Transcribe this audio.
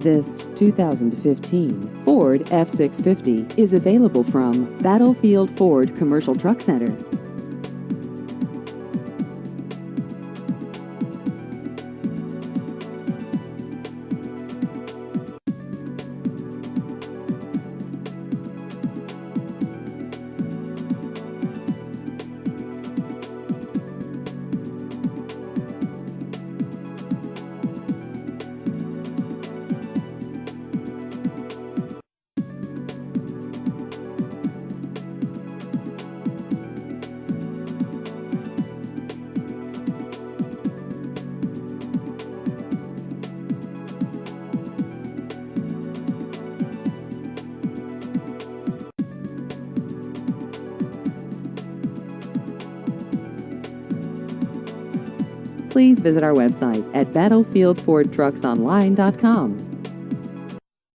This 2015 Ford F650 is available from Battlefield Ford Commercial Truck Center. Please visit our website at battlefieldfordtrucksonline.com.